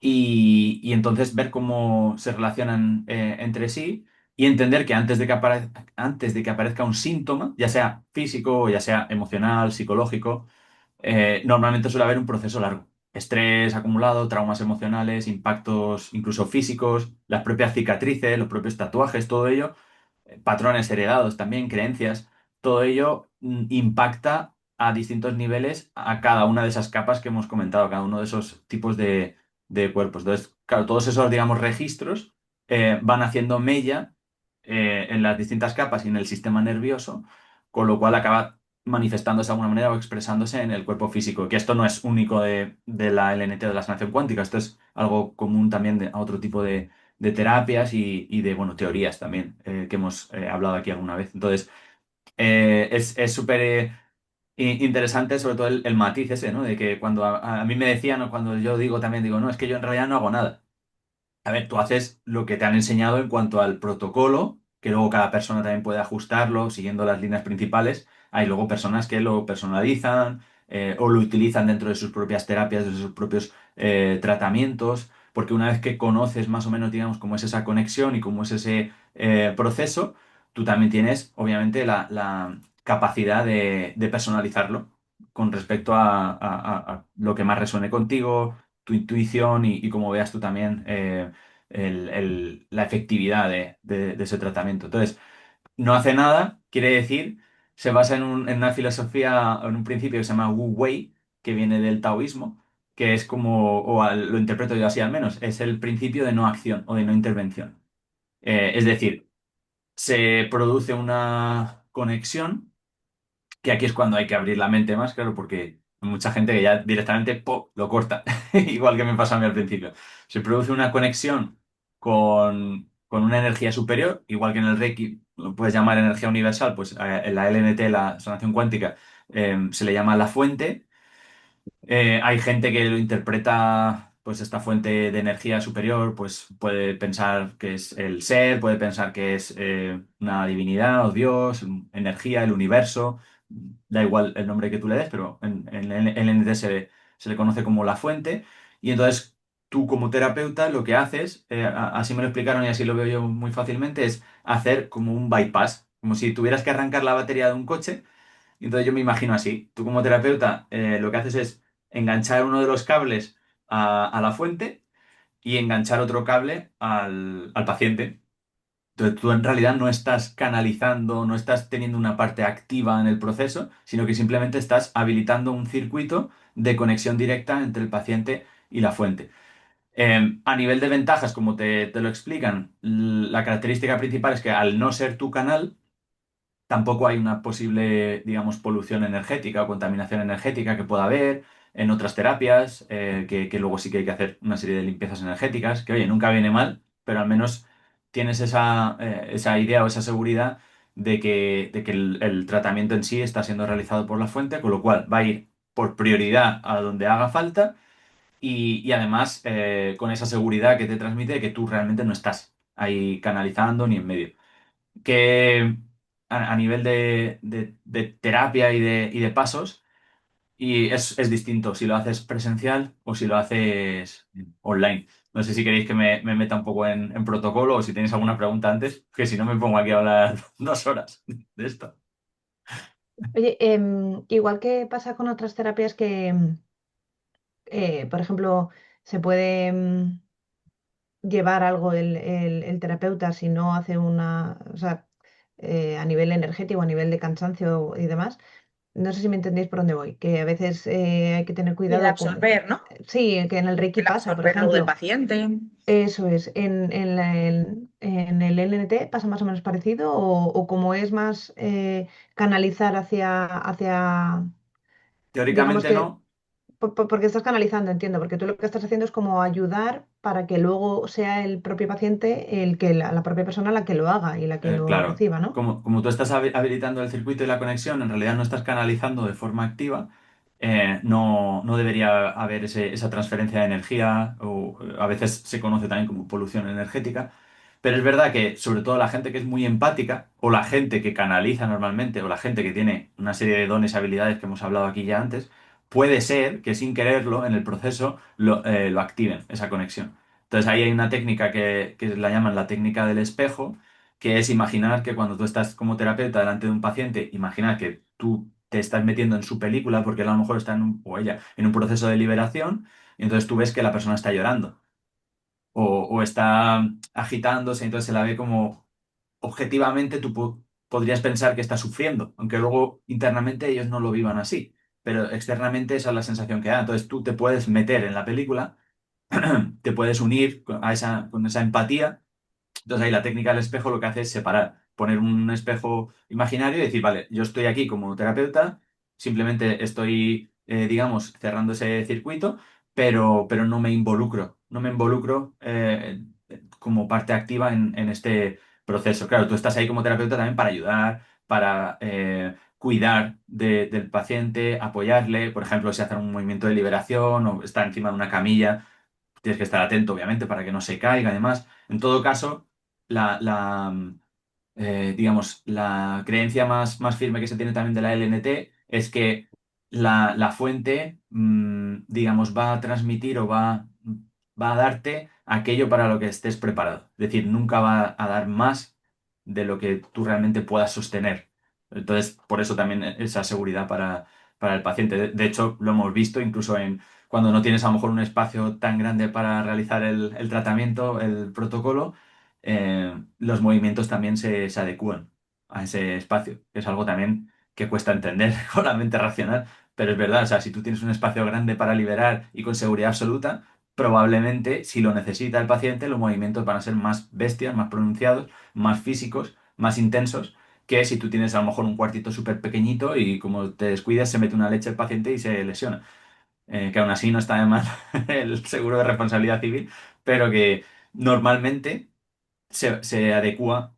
y entonces ver cómo se relacionan entre sí y entender que antes de que aparezca un síntoma, ya sea físico o ya sea emocional, psicológico, normalmente suele haber un proceso largo. Estrés acumulado, traumas emocionales, impactos incluso físicos, las propias cicatrices, los propios tatuajes, todo ello patrones heredados también, creencias, todo ello impacta a distintos niveles a cada una de esas capas que hemos comentado, a cada uno de esos tipos de cuerpos. Entonces, claro, todos esos, digamos, registros van haciendo mella en las distintas capas y en el sistema nervioso, con lo cual acaba manifestándose de alguna manera o expresándose en el cuerpo físico, que esto no es único de la LNT o de la sanación cuántica, esto es algo común también a otro tipo de terapias y de, bueno, teorías también, que hemos hablado aquí alguna vez. Entonces, es súper interesante sobre todo el matiz ese, ¿no? De que cuando a mí me decían, o cuando yo digo también, digo, no, es que yo en realidad no hago nada. A ver, tú haces lo que te han enseñado en cuanto al protocolo, que luego cada persona también puede ajustarlo siguiendo las líneas principales. Hay luego personas que lo personalizan o lo utilizan dentro de sus propias terapias, de sus propios tratamientos, porque una vez que conoces más o menos, digamos, cómo es esa conexión y cómo es ese proceso, tú también tienes, obviamente, la capacidad de personalizarlo con respecto a lo que más resuene contigo, tu intuición y cómo veas tú también la efectividad de ese tratamiento. Entonces, no hace nada, quiere decir, se basa en una filosofía, en un principio que se llama Wu Wei, que viene del taoísmo, que es como, lo interpreto yo así al menos, es el principio de no acción o de no intervención. Es decir, se produce una conexión que aquí es cuando hay que abrir la mente más, claro, porque hay mucha gente que ya directamente ¡po! Lo corta, igual que me pasó a mí al principio. Se produce una conexión con una energía superior, igual que en el Reiki lo puedes llamar energía universal, pues en la LNT, la sanación cuántica, se le llama la fuente. Hay gente que lo interpreta, pues esta fuente de energía superior, pues puede pensar que es el ser, puede pensar que es una divinidad o Dios, energía, el universo, da igual el nombre que tú le des, pero en el NT se le conoce como la fuente. Y entonces tú como terapeuta lo que haces, así me lo explicaron y así lo veo yo muy fácilmente, es hacer como un bypass, como si tuvieras que arrancar la batería de un coche y entonces yo me imagino así. Tú como terapeuta lo que haces es enganchar uno de los cables a la fuente y enganchar otro cable al paciente. Entonces tú en realidad no estás canalizando, no estás teniendo una parte activa en el proceso, sino que simplemente estás habilitando un circuito de conexión directa entre el paciente y la fuente. A nivel de ventajas, como te lo explican, la característica principal es que al no ser tu canal, tampoco hay una posible, digamos, polución energética o contaminación energética que pueda haber en otras terapias, que luego sí que hay que hacer una serie de limpiezas energéticas, que oye, nunca viene mal, pero al menos tienes esa idea o esa seguridad de que el tratamiento en sí está siendo realizado por la fuente, con lo cual va a ir por prioridad a donde haga falta y además con esa seguridad que te transmite de que tú realmente no estás ahí canalizando ni en medio que a nivel de terapia y de pasos, y es distinto si lo haces presencial o si lo haces online. No sé si queréis que me meta un poco en protocolo o si tenéis alguna pregunta antes, que si no me pongo aquí a hablar 2 horas de esto. Oye, igual que pasa con otras terapias que, por ejemplo, se puede llevar algo el terapeuta si no hace una, o sea, a nivel energético, a nivel de cansancio y demás. No sé si me entendéis por dónde voy, que a veces hay que tener Y de cuidado con, absorber, ¿no? sí, que en el Reiki El pasa, por absorber lo del ejemplo. paciente. Eso es, en el LNT pasa más o menos parecido o como es más canalizar hacia, digamos Teóricamente que, no. porque estás canalizando, entiendo, porque tú lo que estás haciendo es como ayudar para que luego sea el propio paciente el que, la propia persona la que lo haga y la que lo Claro, reciba, ¿no? como tú estás habilitando el circuito y la conexión, en realidad no estás canalizando de forma activa, no debería haber esa transferencia de energía, o a veces se conoce también como polución energética, pero es verdad que sobre todo la gente que es muy empática, o la gente que canaliza normalmente, o la gente que tiene una serie de dones y habilidades que hemos hablado aquí ya antes, puede ser que sin quererlo en el proceso lo activen, esa conexión. Entonces ahí hay una técnica que la llaman la técnica del espejo, que es imaginar que cuando tú estás como terapeuta delante de un paciente, imaginar que tú te estás metiendo en su película porque él a lo mejor está o ella en un proceso de liberación y entonces tú ves que la persona está llorando o está agitándose, entonces se la ve como objetivamente tú podrías pensar que está sufriendo, aunque luego internamente ellos no lo vivan así, pero externamente esa es la sensación que da. Entonces tú te puedes meter en la película, te puedes unir con esa empatía. Entonces ahí la técnica del espejo lo que hace es separar. poner un espejo imaginario y decir, vale, yo estoy aquí como terapeuta, simplemente estoy, digamos, cerrando ese circuito, pero no me involucro como parte activa en este proceso. Claro, tú estás ahí como terapeuta también para ayudar, para cuidar del paciente, apoyarle, por ejemplo, si hace un movimiento de liberación o está encima de una camilla, tienes que estar atento, obviamente, para que no se caiga y demás. En todo caso, digamos, la creencia más firme que se tiene también de la LNT es que la fuente, digamos, va a transmitir o va a darte aquello para lo que estés preparado. Es decir, nunca va a dar más de lo que tú realmente puedas sostener. Entonces, por eso también esa seguridad para el paciente. De hecho, lo hemos visto incluso en cuando no tienes a lo mejor un espacio tan grande para realizar el tratamiento, el protocolo, los movimientos también se adecúan a ese espacio, que es algo también que cuesta entender con la mente racional, pero es verdad, o sea, si tú tienes un espacio grande para liberar y con seguridad absoluta, probablemente si lo necesita el paciente, los movimientos van a ser más bestias, más pronunciados, más físicos, más intensos, que si tú tienes a lo mejor un cuartito súper pequeñito y como te descuidas se mete una leche el paciente y se lesiona. Que aún así no está de más el seguro de responsabilidad civil, pero que normalmente se adecua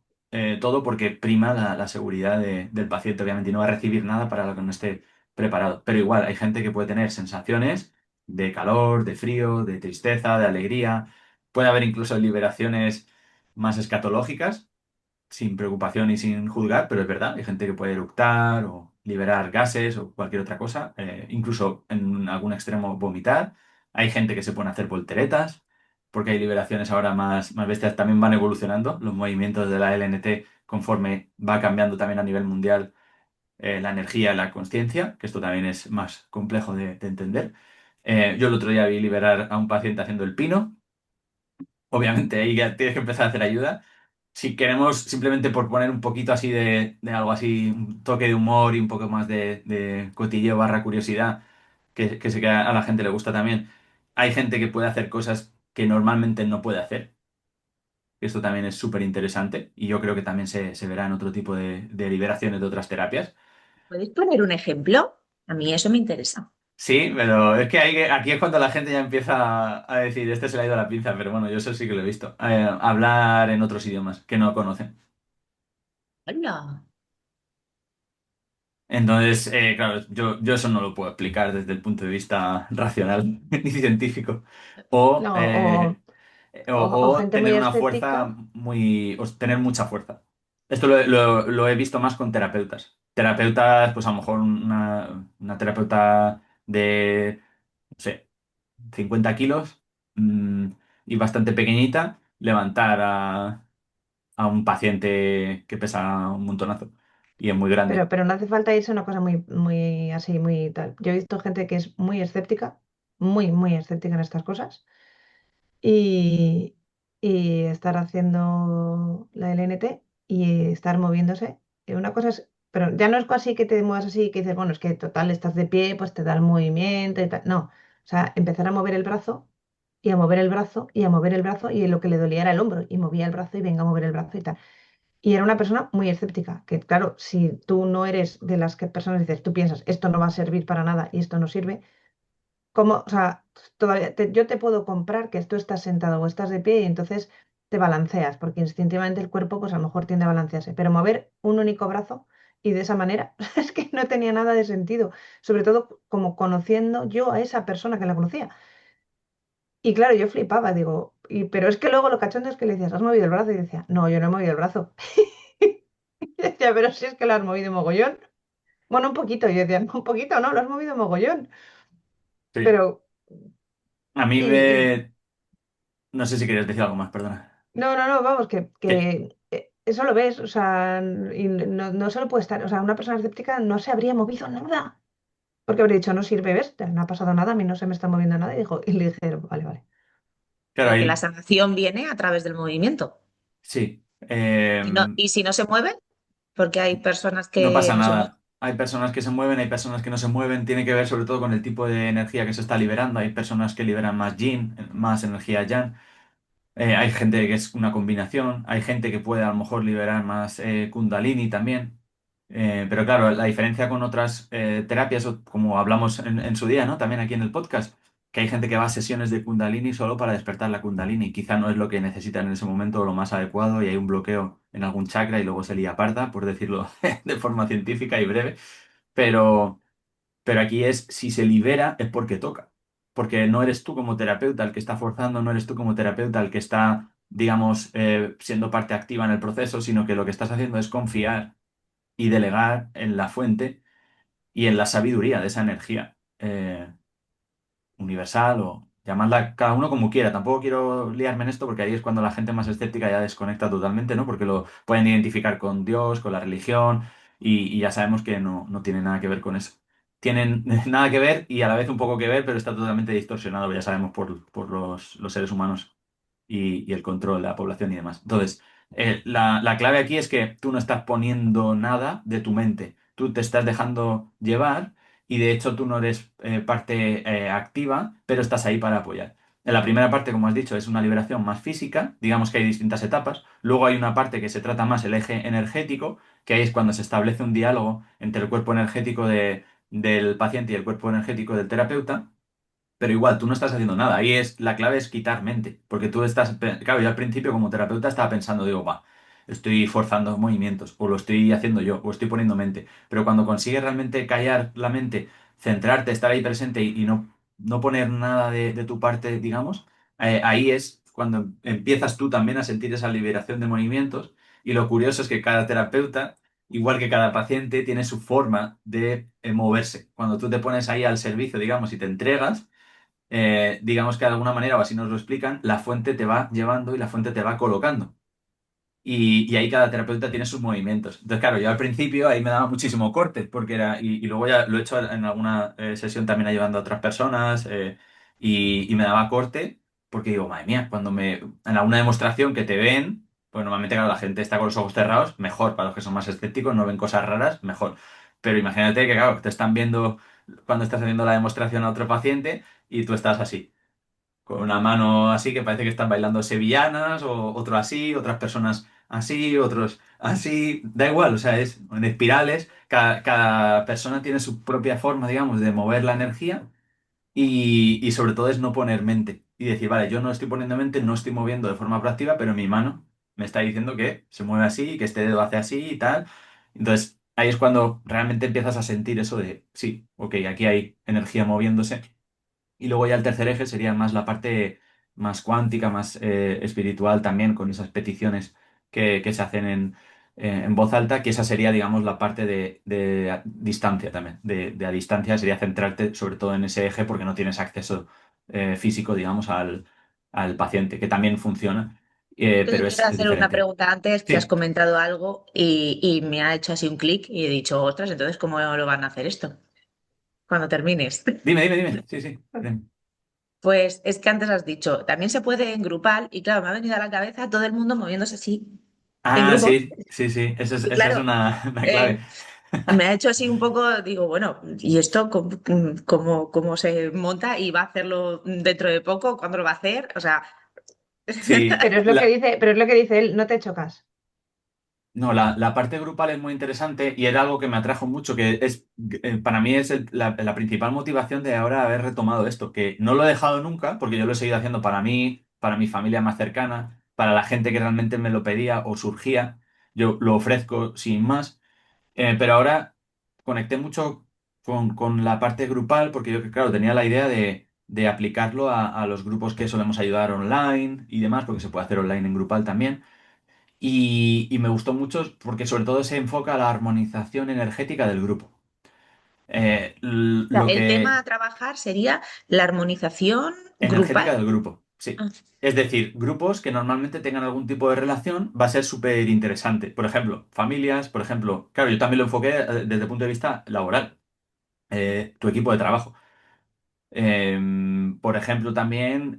todo porque prima la seguridad del paciente, obviamente, y no va a recibir nada para lo que no esté preparado. Pero igual, hay gente que puede tener sensaciones de calor, de frío, de tristeza, de alegría. Puede haber incluso liberaciones más escatológicas sin preocupación y sin juzgar, pero es verdad, hay gente que puede eructar o liberar gases o cualquier otra cosa, incluso en algún extremo vomitar. Hay gente que se pone a hacer volteretas, porque hay liberaciones ahora más bestias, también van evolucionando los movimientos de la LNT conforme va cambiando también a nivel mundial la energía y la conciencia, que esto también es más complejo de entender. Yo el otro día vi liberar a un paciente haciendo el pino. Obviamente ahí ya tienes que empezar a hacer ayuda. Si queremos simplemente por poner un poquito así de algo así, un toque de humor y un poco más de cotilleo barra curiosidad, que sé que a la gente le gusta también, hay gente que puede hacer cosas que normalmente no puede hacer. Esto también es súper interesante y yo creo que también se verá en otro tipo de liberaciones de otras terapias. ¿Podéis poner un ejemplo? A mí eso me interesa. Sí, pero es que aquí es cuando la gente ya empieza a decir, este se le ha ido la pinza, pero bueno, yo eso sí que lo he visto. Hablar en otros idiomas que no conocen. Hola. Entonces, claro, yo eso no lo puedo explicar desde el punto de vista racional ni científico. O, No, eh, o o gente muy tener una escéptica, fuerza o tener mucha fuerza. Esto lo he visto más con terapeutas. Terapeutas, pues a lo mejor una terapeuta de, no sé, 50 kilos y bastante pequeñita, levantar a un paciente que pesa un montonazo y es muy grande. pero no hace falta irse a una cosa muy, muy así, muy tal. Yo he visto gente que es muy escéptica, muy, muy escéptica en estas cosas y, y estar haciendo la LNT y estar moviéndose. Una cosa es, pero ya no es así que te muevas así, que dices, bueno, es que total, estás de pie, pues te da el movimiento y tal. No, o sea, empezar a mover el brazo y a mover el brazo y a mover el brazo y lo que le dolía era el hombro y movía el brazo y venga a mover el brazo y tal. Y era una persona muy escéptica, que claro, si tú no eres de las que personas dices, tú piensas, esto no va a servir para nada y esto no sirve, como, o sea, todavía yo te puedo comprar que tú estás sentado o estás de pie y entonces te balanceas, porque instintivamente el cuerpo pues a lo mejor tiende a balancearse, pero mover un único brazo y de esa manera es que no tenía nada de sentido, sobre todo como conociendo yo a esa persona que la conocía. Y claro, yo flipaba, digo, pero es que luego lo cachondo es que le decías, ¿has movido el brazo? Y decía, no, yo no he movido el brazo. Y decía, pero si es que lo has movido mogollón. Bueno, un poquito. Y yo decía, no, un poquito, no, lo has movido mogollón. Sí. Pero, A mí y, me... No sé si querías decir algo más, perdona. no, no, no, vamos, Que, que eso lo ves, o sea, y no, no solo puede estar, o sea, una persona escéptica no se habría movido nada. Porque habría dicho, no sirve, ¿ves? No ha pasado nada, a mí no se me está moviendo nada. Y le dije, vale, vale. claro, Porque la ahí sanación viene a través del movimiento. sí. Y si no se mueven, porque hay personas No que pasa no se mueven. nada. Hay personas que se mueven, hay personas que no se mueven. Tiene que ver sobre todo con el tipo de energía que se está liberando. Hay personas que liberan más yin, más energía yang. Hay gente que es una combinación, hay gente que puede a lo mejor liberar más Kundalini también. Pero claro, la diferencia con otras terapias, como hablamos en su día, ¿no? También aquí en el podcast, que hay gente que va a sesiones de Kundalini solo para despertar la Kundalini. Quizá no es lo que necesitan en ese momento o lo más adecuado y hay un bloqueo en algún chakra y luego se lía parda, por decirlo de forma científica y breve. Pero, pero aquí es, si se libera, es porque toca. Porque no eres tú como terapeuta el que está forzando, no eres tú como terapeuta el que está, digamos, siendo parte activa en el proceso, sino que lo que estás haciendo es confiar y delegar en la fuente y en la sabiduría de esa energía universal o llamadla cada uno como quiera. Tampoco quiero liarme en esto porque ahí es cuando la gente más escéptica ya desconecta totalmente, ¿no? Porque lo pueden identificar con Dios, con la religión y ya sabemos que no tiene nada que ver con eso. Tienen nada que ver y a la vez un poco que ver, pero está totalmente distorsionado, ya sabemos, por los seres humanos y el control de la población y demás. Entonces, la clave aquí es que tú no estás poniendo nada de tu mente, tú te estás dejando llevar y de hecho tú no eres parte activa, pero estás ahí para apoyar. En la primera parte, como has dicho, es una liberación más física, digamos que hay distintas etapas. Luego hay una parte que se trata más el eje energético, que ahí es cuando se establece un diálogo entre el cuerpo energético del paciente y el cuerpo energético del terapeuta. Pero igual, tú no estás haciendo nada. Ahí es, la clave es quitar mente. Porque tú estás, claro, yo al principio como terapeuta estaba pensando, digo, va, estoy forzando movimientos, o lo estoy haciendo yo, o estoy poniendo mente. Pero cuando consigues realmente callar la mente, centrarte, estar ahí presente y no poner nada de tu parte, digamos, ahí es cuando empiezas tú también a sentir esa liberación de movimientos. Y lo curioso es que cada terapeuta, igual que cada paciente, tiene su forma de moverse. Cuando tú te pones ahí al servicio, digamos, y te entregas, digamos que de alguna manera, o así nos lo explican, la fuente te va llevando y la fuente te va colocando. Y ahí cada terapeuta tiene sus movimientos. Entonces, claro, yo al principio ahí me daba muchísimo corte, porque era, y luego ya lo he hecho en alguna sesión también ayudando a otras personas, y me daba corte, porque digo, madre mía, en alguna demostración que te ven, pues normalmente, claro, la gente está con los ojos cerrados, mejor, para los que son más escépticos, no ven cosas raras, mejor. Pero imagínate que, claro, te están viendo cuando estás haciendo la demostración a otro paciente y tú estás así con una mano así que parece que están bailando sevillanas, o otro así, otras personas así, otros así, da igual, o sea, es en espirales, cada persona tiene su propia forma, digamos, de mover la energía y sobre todo es no poner mente y decir, vale, yo no estoy poniendo mente, no estoy moviendo de forma proactiva, pero mi mano me está diciendo que se mueve así, que este dedo hace así y tal. Entonces, ahí es cuando realmente empiezas a sentir eso de, sí, ok, aquí hay energía moviéndose y luego ya el tercer eje sería más la parte más cuántica, más espiritual también, con esas peticiones que se hacen en voz alta, que esa sería, digamos, la parte de distancia también. De a distancia sería centrarte sobre todo en ese eje porque no tienes acceso físico, digamos, al paciente, que también funciona, Yo te pero quiero es hacer una diferente. pregunta antes, que has Sí. comentado algo y me ha hecho así un clic y he dicho, ostras, entonces, ¿cómo lo van a hacer esto cuando termines? Dime, dime, dime. Sí, sí. Dime. Pues es que antes has dicho, también se puede en grupal y claro, me ha venido a la cabeza todo el mundo moviéndose así, en Ah, grupo. sí, sí, sí. Y Esa es claro, una clave. eh, me ha hecho así un poco, digo, bueno, ¿y esto cómo se monta y va a hacerlo dentro de poco? ¿Cuándo lo va a hacer? O sea, Sí, Pero es lo que dice, pero es lo que dice él, no te chocas. no, la parte grupal es muy interesante y era algo que me atrajo mucho, que es, para mí es la principal motivación de ahora haber retomado esto, que no lo he dejado nunca, porque yo lo he seguido haciendo para mí, para mi familia más cercana, para la gente que realmente me lo pedía o surgía, yo lo ofrezco sin más, pero ahora conecté mucho con la parte grupal, porque yo, claro, tenía la idea de aplicarlo a los grupos que solemos ayudar online y demás, porque se puede hacer online en grupal también. Y me gustó mucho porque sobre todo se enfoca a la armonización energética del grupo. o sea, Lo el tema que a trabajar sería la armonización energética grupal. del grupo, sí. Ah, Es decir, grupos que normalmente tengan algún tipo de relación va a ser súper interesante. Por ejemplo, familias, por ejemplo, claro, yo también lo enfoqué desde el punto de vista laboral, tu equipo de trabajo. Por ejemplo, también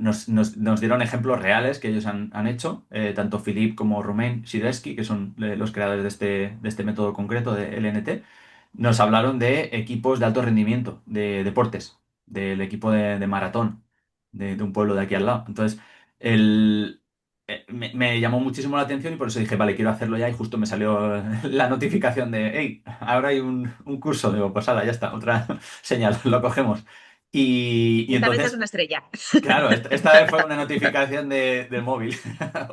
nos dieron ejemplos reales que ellos han hecho, tanto Philippe como Romain Sidesky, que son los creadores de este método concreto de LNT, nos hablaron de equipos de alto rendimiento, de deportes, del equipo de maratón de un pueblo de aquí al lado. Entonces, el, me llamó muchísimo la atención y por eso dije, vale, quiero hacerlo ya y justo me salió la notificación de, hey, ahora hay un curso. Digo, pues hala, ya está, otra señal, lo cogemos. Y Esta vez es entonces, una estrella. claro, esta vez fue una notificación del móvil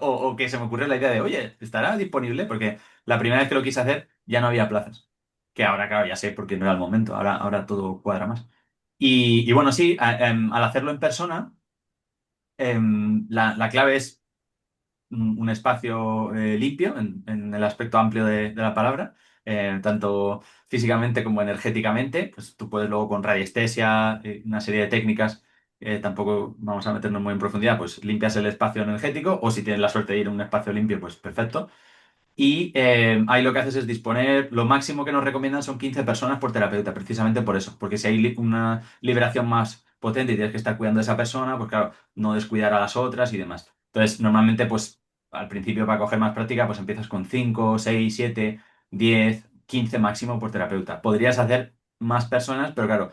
o que se me ocurrió la idea de, oye, ¿estará disponible? Porque la primera vez que lo quise hacer ya no había plazas. Que ahora, claro, ya sé porque no era el momento, ahora todo cuadra más. Y bueno, sí, al hacerlo en persona, la clave es un espacio limpio en el aspecto amplio de la palabra, tanto físicamente como energéticamente. Pues tú puedes luego con radiestesia, una serie de técnicas, tampoco vamos a meternos muy en profundidad, pues limpias el espacio energético o si tienes la suerte de ir a un espacio limpio, pues perfecto. Y ahí lo que haces es disponer, lo máximo que nos recomiendan son 15 personas por terapeuta, precisamente por eso, porque si hay una liberación más potente y tienes que estar cuidando de esa persona, pues claro, no descuidar a las otras y demás. Entonces, normalmente, pues al principio para coger más práctica, pues empiezas con 5 6 7 10 15 máximo por terapeuta. Podrías hacer más personas, pero claro,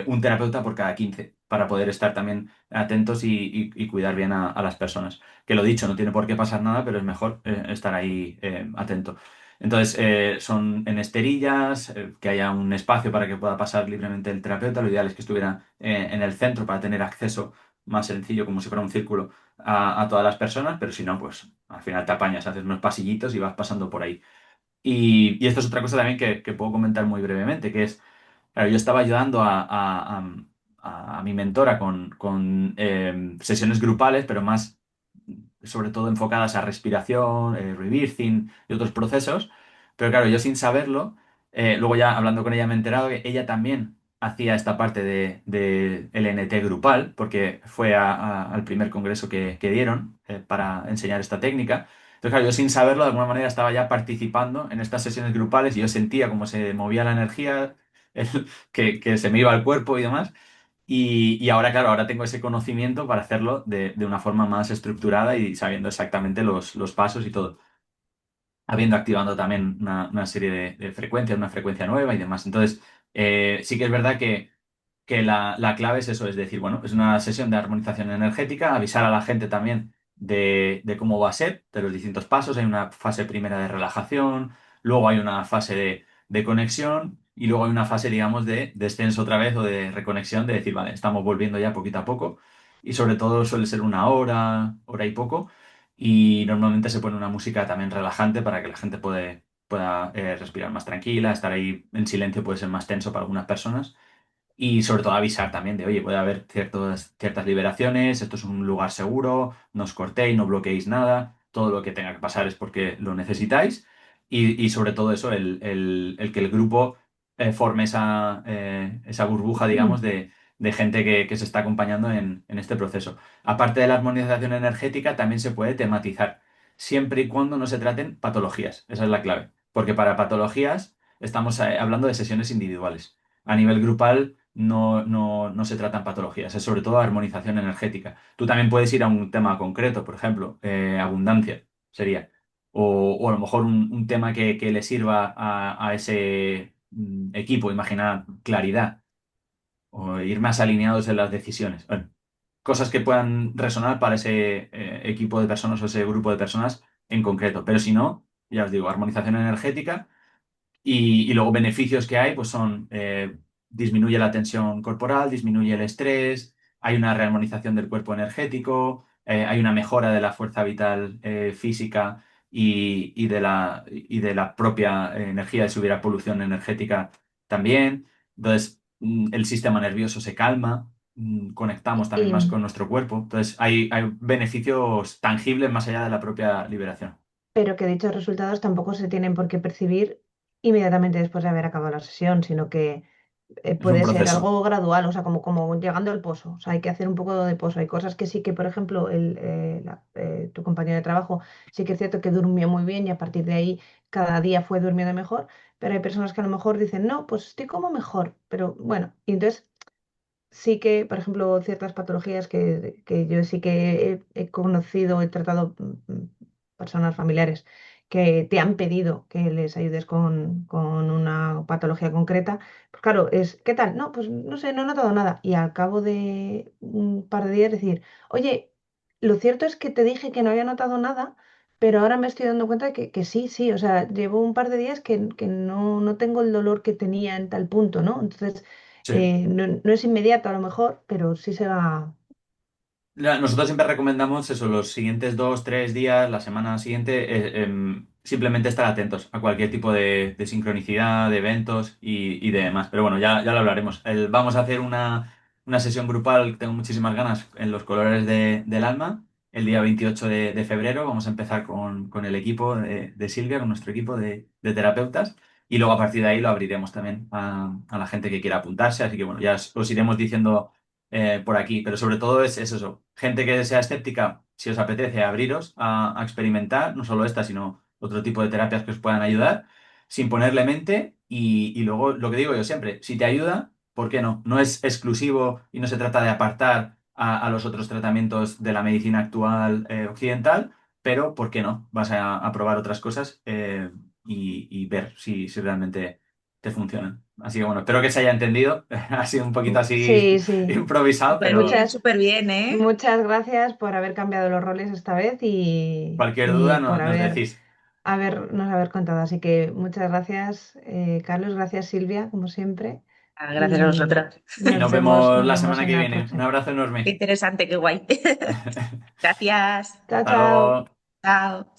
un terapeuta por cada 15 para poder estar también atentos y cuidar bien a las personas. Que lo dicho, no tiene por qué pasar nada, pero es mejor estar ahí atento. Entonces, son en esterillas, que haya un espacio para que pueda pasar libremente el terapeuta. Lo ideal es que estuviera en el centro para tener acceso más sencillo, como si fuera un círculo, a todas las personas, pero si no, pues al final te apañas, haces unos pasillitos y vas pasando por ahí. Y esto es otra cosa también que puedo comentar muy brevemente, que es claro, yo estaba ayudando a mi mentora con sesiones grupales, pero más sobre todo enfocadas a respiración, rebirthing y otros procesos. Pero claro, yo sin saberlo, luego ya hablando con ella me he enterado que ella también hacía esta parte de LNT grupal, porque fue al primer congreso que dieron para enseñar esta técnica. Entonces, claro, yo sin saberlo, de alguna manera estaba ya participando en estas sesiones grupales y yo sentía cómo se movía la energía, que se me iba al cuerpo y demás. Y ahora, claro, ahora tengo ese conocimiento para hacerlo de una forma más estructurada y sabiendo exactamente los pasos y todo. Habiendo activado también una serie de frecuencias, una frecuencia nueva y demás. Entonces, sí que es verdad que la clave es eso, es decir, bueno, es una sesión de armonización energética, avisar a la gente también de cómo va a ser, de los distintos pasos. Hay una fase primera de relajación, luego hay una fase de conexión y luego hay una fase, digamos, de descenso otra vez o de reconexión, de decir, vale, estamos volviendo ya poquito a poco y sobre todo suele ser una hora, hora y poco y normalmente se pone una música también relajante para que la gente pueda respirar más tranquila, estar ahí en silencio puede ser más tenso para algunas personas y sobre todo avisar también de, oye, puede haber ciertas liberaciones, esto es un lugar seguro, no os cortéis, no bloqueéis nada, todo lo que tenga que pasar es porque lo necesitáis. Y sobre todo eso, el que el grupo forme esa burbuja, digamos, de gente que se está acompañando en este proceso. Aparte de la armonización energética, también se puede tematizar, siempre y cuando no se traten patologías. Esa es la clave. Porque para patologías estamos hablando de sesiones individuales. A nivel grupal no se tratan patologías, es sobre todo armonización energética. Tú también puedes ir a un tema concreto, por ejemplo, abundancia sería. O a lo mejor un tema que le sirva a ese equipo, imagina claridad, o ir más alineados en las decisiones. Bueno, cosas que puedan resonar para ese equipo de personas o ese grupo de personas en concreto. Pero si no, ya os digo, armonización energética y luego beneficios que hay, pues son, disminuye la tensión corporal, disminuye el estrés, hay una rearmonización del cuerpo energético, hay una mejora de la fuerza vital física y de la propia energía, si hubiera polución energética también. Entonces, el sistema nervioso se calma, conectamos también más Y, con nuestro cuerpo. Entonces, hay beneficios tangibles más allá de la propia liberación. pero que dichos resultados tampoco se tienen por qué percibir inmediatamente después de haber acabado la sesión, sino que Es un puede ser proceso. algo gradual, o sea, como llegando al pozo. O sea, hay que hacer un poco de pozo. Hay cosas que sí que, por ejemplo, tu compañero de trabajo sí que es cierto que durmió muy bien y a partir de ahí cada día fue durmiendo mejor, pero hay personas que a lo mejor dicen, no, pues estoy como mejor, pero bueno, y entonces sí que, por ejemplo, ciertas patologías que yo sí que he conocido, he tratado personas familiares que te han pedido que les ayudes con una patología concreta, pues claro, ¿qué tal? No, pues no sé, no he notado nada. Y al cabo de un par de días decir, oye, lo cierto es que te dije que no había notado nada, pero ahora me estoy dando cuenta de que sí, sí, o sea, llevo un par de días que no tengo el dolor que tenía en tal punto, ¿no? Entonces, Sí. no es inmediato a lo mejor, pero sí se va. Nosotros siempre recomendamos eso, los siguientes 2, 3 días, la semana siguiente, simplemente estar atentos a cualquier tipo de sincronicidad, de eventos y de demás. Pero bueno, ya lo hablaremos. Vamos a hacer una sesión grupal, tengo muchísimas ganas, en los colores del alma. El día 28 de febrero vamos a empezar con el equipo de Silvia, con nuestro equipo de terapeutas. Y luego a partir de ahí lo abriremos también a la gente que quiera apuntarse. Así que bueno, ya os iremos diciendo por aquí, pero sobre todo es eso, gente que sea escéptica, si os apetece abriros a experimentar, no solo esta, sino otro tipo de terapias que os puedan ayudar, sin ponerle mente y luego lo que digo yo siempre, si te ayuda, ¿por qué no? No es exclusivo y no se trata de apartar a los otros tratamientos de la medicina actual occidental, pero ¿por qué no? Vas a probar otras cosas y ver si realmente te funcionan. Así que bueno, espero que se haya entendido. Ha sido un poquito así Sí, sí. improvisado, pero Muchas, Súper bien, ¿eh? muchas gracias por haber cambiado los roles esta vez cualquier y duda por nos decís. haber contado. Así que muchas gracias, Carlos, gracias Silvia, como siempre. Gracias a Y vosotros. Y nos vemos nos la vemos semana en que la viene. Un próxima. abrazo Qué enorme. interesante, qué guay. Gracias. Chao, Hasta chao. luego. Chao.